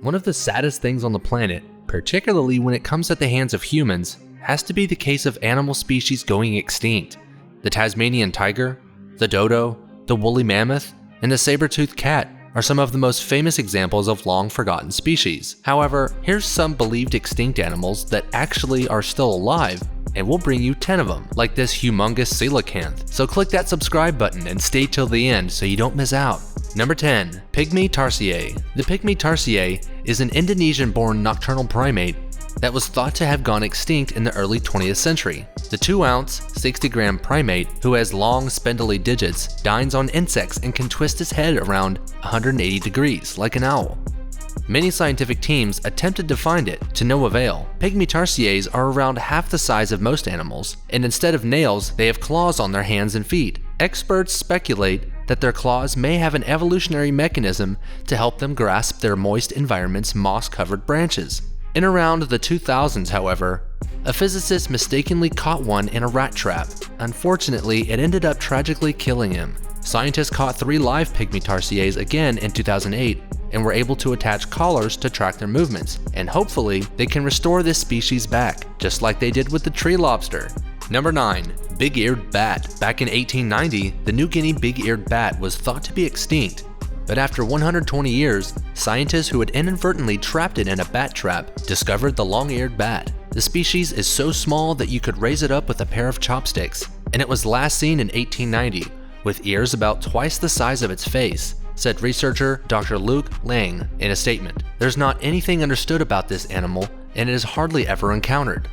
One of the saddest things on the planet, particularly when it comes at the hands of humans, has to be the case of animal species going extinct. The Tasmanian tiger, the dodo, the woolly mammoth, and the saber-toothed cat are some of the most famous examples of long-forgotten species. However, here's some believed extinct animals that actually are still alive, and we'll bring you 10 of them, like this humongous coelacanth. So click that subscribe button and stay till the end so you don't miss out. Number 10. PYGMY tarsier. The PYGMY tarsier is an Indonesian-born nocturnal primate that was thought to have gone extinct in the early 20th century. The 2-ounce, 60-gram primate, who has long, spindly digits, dines on insects and can twist his head around 180 degrees, like an owl. Many scientific teams attempted to find it, to no avail. PYGMY tarsiers are around half the size of most animals, and instead of nails, they have claws on their hands and feet. Experts speculate that their claws may have an evolutionary mechanism to help them grasp their moist environment's moss-covered branches. In around the 2000s, however, a physicist mistakenly caught one in a rat trap. Unfortunately, it ended up tragically killing him. Scientists caught 3 live PYGMY tarsiers again in 2008 and were able to attach collars to track their movements, and hopefully they can restore this species back, just like they did with the tree lobster. Number 9. Big-eared bat. Back in 1890, the New Guinea big-eared bat was thought to be extinct. But after 120 years, scientists who had inadvertently trapped it in a bat trap discovered the long-eared bat. The species is so small that you could raise it up with a pair of chopsticks, and it was last seen in 1890, with ears about twice the size of its face, said researcher Dr. Luke Lang in a statement. There's not anything understood about this animal, and it is hardly ever encountered.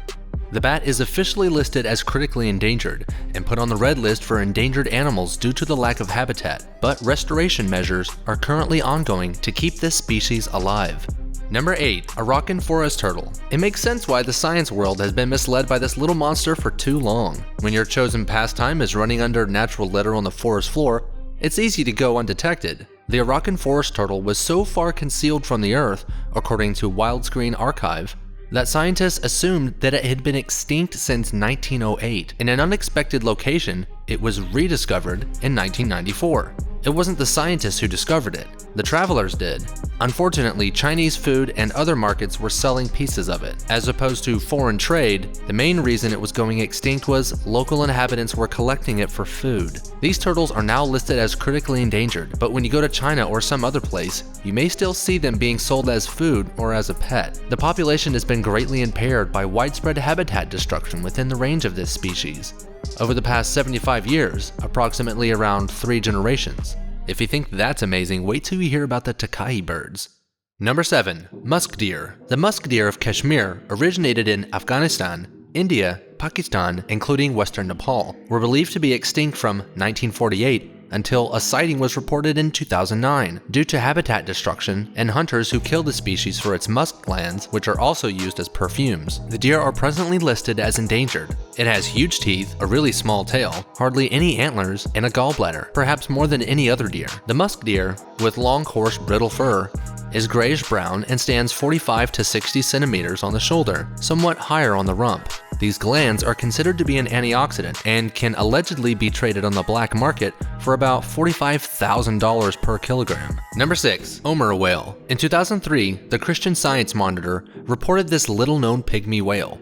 The bat is officially listed as critically endangered and put on the red list for endangered animals due to the lack of habitat, but restoration measures are currently ongoing to keep this species alive. Number 8. ARAKAN forest turtle. It makes sense why the science world has been misled by this little monster for too long. When your chosen pastime is running under natural litter on the forest floor, it's easy to go undetected. The ARAKAN forest turtle was so far concealed from the earth, according to Wildscreen Archive, that scientists assumed that it had been extinct since 1908. In an unexpected location, it was rediscovered in 1994. It wasn't the scientists who discovered it, the travelers did. Unfortunately, Chinese food and other markets were selling pieces of it. As opposed to foreign trade, the main reason it was going extinct was local inhabitants were collecting it for food. These turtles are now listed as critically endangered, but when you go to China or some other place, you may still see them being sold as food or as a pet. The population has been greatly impaired by widespread habitat destruction within the range of this species. Over the past 75 years, approximately around 3 generations. If you think that's amazing, wait till you hear about the TAHAKE birds. Number 7. Musk deer. The musk deer of Kashmir originated in Afghanistan, India, Pakistan, including western Nepal, were believed to be extinct from 1948 until a sighting was reported in 2009 due to habitat destruction and hunters who killed the species for its musk glands, which are also used as perfumes. The deer are presently listed as endangered. It has huge teeth, a really small tail, hardly any antlers, and a gallbladder, perhaps more than any other deer. The musk deer, with long, coarse, brittle fur, is grayish-brown and stands 45 to 60 centimeters on the shoulder, somewhat higher on the rump. These glands are considered to be an antioxidant and can allegedly be traded on the black market for about $45,000 per kilogram. Number 6. OMURA whale. In 2003, the Christian Science Monitor reported this little-known pygmy whale,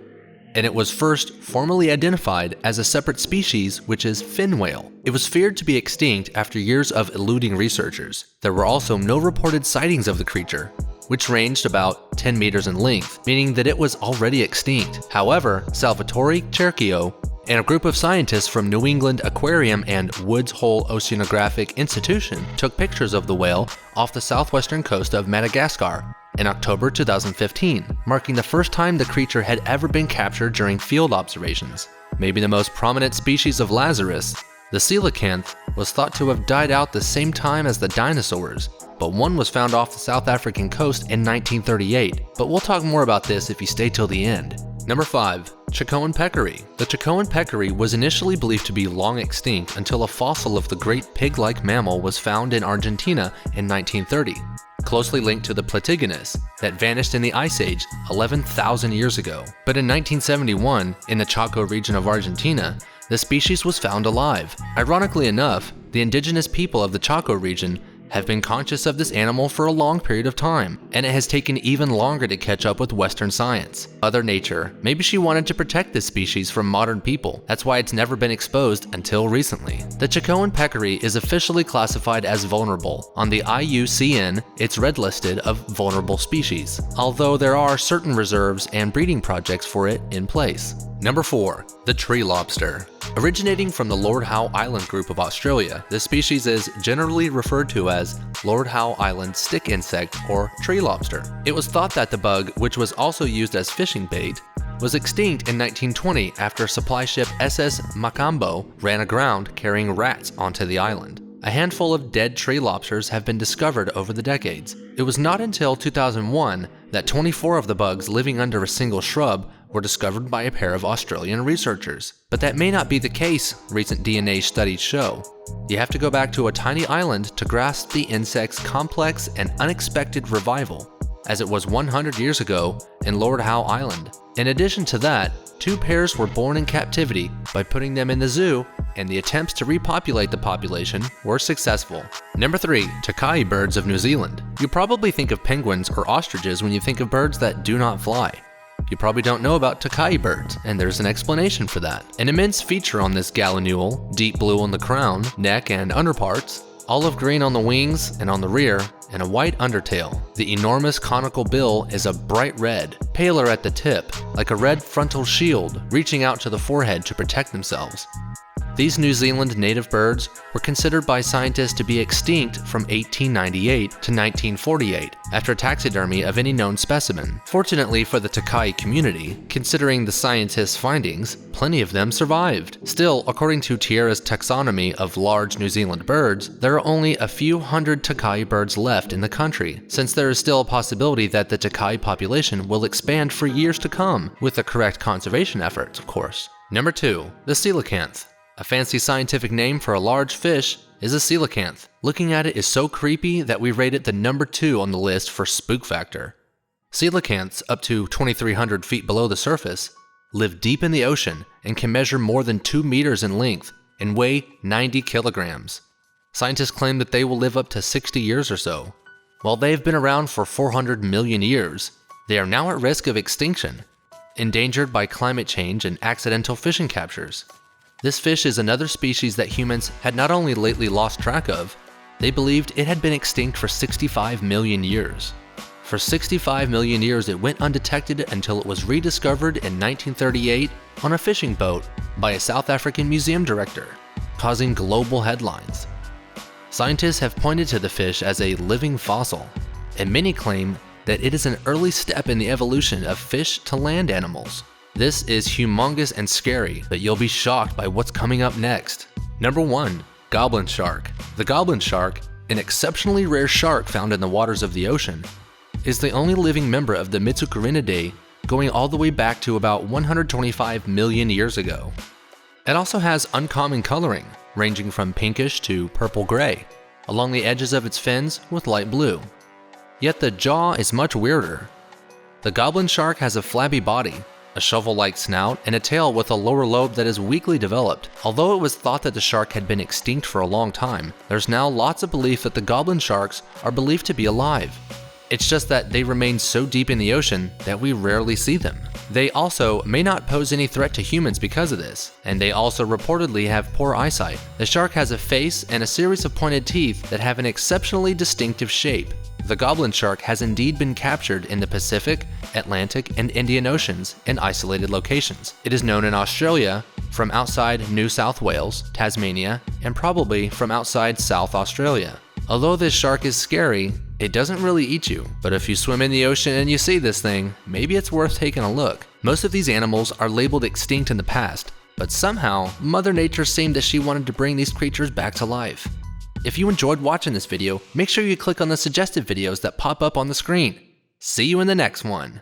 and it was first formally identified as a separate species, which is fin whale. It was feared to be extinct after years of eluding researchers. There were also no reported sightings of the creature, which ranged about 10 meters in length, meaning that it was already extinct. However, Salvatore Cerchio and a group of scientists from New England Aquarium and Woods Hole Oceanographic Institution took pictures of the whale off the southwestern coast of Madagascar in October 2015, marking the first time the creature had ever been captured during field observations. Maybe the most prominent species of Lazarus, the coelacanth, was thought to have died out the same time as the dinosaurs, but one was found off the South African coast in 1938. But we'll talk more about this if you stay till the end. Number 5. Chicoan peccary. The Chicoan peccary was initially believed to be long extinct until a fossil of the great pig-like mammal was found in Argentina in 1930, closely linked to the Platygonus that vanished in the Ice Age 11,000 years ago. But in 1971, in the Chaco region of Argentina, the species was found alive. Ironically enough, the indigenous people of the Chaco region have been conscious of this animal for a long period of time, and it has taken even longer to catch up with Western science. Mother Nature, maybe she wanted to protect this species from modern people. That's why it's never been exposed until recently. The Chicoan peccary is officially classified as vulnerable. On the IUCN, it's red listed of vulnerable species, although there are certain reserves and breeding projects for it in place. Number 4. The tree lobster. Originating from the Lord Howe Island group of Australia, this species is generally referred to as Lord Howe Island stick insect or tree lobster. It was thought that the bug, which was also used as fishing bait, was extinct in 1920 after supply ship SS Macambo ran aground carrying rats onto the island. A handful of dead tree lobsters have been discovered over the decades. It was not until 2001 that 24 of the bugs living under a single shrub were discovered by a pair of Australian researchers. But that may not be the case, recent DNA studies show. You have to go back to a tiny island to grasp the insect's complex and unexpected revival, as it was 100 years ago in Lord Howe Island. In addition to that, 2 pairs were born in captivity by putting them in the zoo, and the attempts to repopulate the population were successful. Number 3. TAHAKE birds of New Zealand. You probably think of penguins or ostriches when you think of birds that do not fly. You probably don't know about TAHAKE birds, and there's an explanation for that. An immense feature on this gallinule, deep blue on the crown, neck, and underparts, olive green on the wings and on the rear, and a white undertail. The enormous conical bill is a bright red, paler at the tip, like a red frontal shield reaching out to the forehead to protect themselves. These New Zealand native birds were considered by scientists to be extinct from 1898 to 1948 after taxidermy of any known specimen. Fortunately for the TAHAKE community, considering the scientists' findings, plenty of them survived. Still, according to Tierra's taxonomy of large New Zealand birds, there are only a few hundred TAHAKE birds left in the country, since there is still a possibility that the TAHAKE population will expand for years to come, with the correct conservation efforts, of course. Number 2. The coelacanth. A fancy scientific name for a large fish is a coelacanth. Looking at it is so creepy that we rate it the number 2 on the list for spook factor. Coelacanths, up to 2,300 feet below the surface, live deep in the ocean and can measure more than 2 meters in length and weigh 90 kilograms. Scientists claim that they will live up to 60 years or so. While they have been around for 400 million years, they are now at risk of extinction, endangered by climate change and accidental fishing captures. This fish is another species that humans had not only lately lost track of, they believed it had been extinct for 65 million years. For 65 million years it went undetected until it was rediscovered in 1938 on a fishing boat by a South African museum director, causing global headlines. Scientists have pointed to the fish as a living fossil, and many claim that it is an early step in the evolution of fish to land animals. This is humongous and scary, but you'll be shocked by what's coming up next. Number 1. Goblin shark. The goblin shark, an exceptionally rare shark found in the waters of the ocean, is the only living member of the Mitsucarinidae, going all the way back to about 125 million years ago. It also has uncommon coloring, ranging from pinkish to purple-gray, along the edges of its fins with light blue. Yet the jaw is much weirder. The goblin shark has a flabby body, a shovel-like snout, and a tail with a lower lobe that is weakly developed. Although it was thought that the shark had been extinct for a long time, there's now lots of belief that the goblin sharks are believed to be alive. It's just that they remain so deep in the ocean that we rarely see them. They also may not pose any threat to humans because of this, and they also reportedly have poor eyesight. The shark has a face and a series of pointed teeth that have an exceptionally distinctive shape. The goblin shark has indeed been captured in the Pacific, Atlantic, and Indian Oceans in isolated locations. It is known in Australia from outside New South Wales, Tasmania, and probably from outside South Australia. Although this shark is scary, it doesn't really eat you, but if you swim in the ocean and you see this thing, maybe it's worth taking a look. Most of these animals are labeled extinct in the past, but somehow Mother Nature seemed that she wanted to bring these creatures back to life. If you enjoyed watching this video, make sure you click on the suggested videos that pop up on the screen. See you in the next one.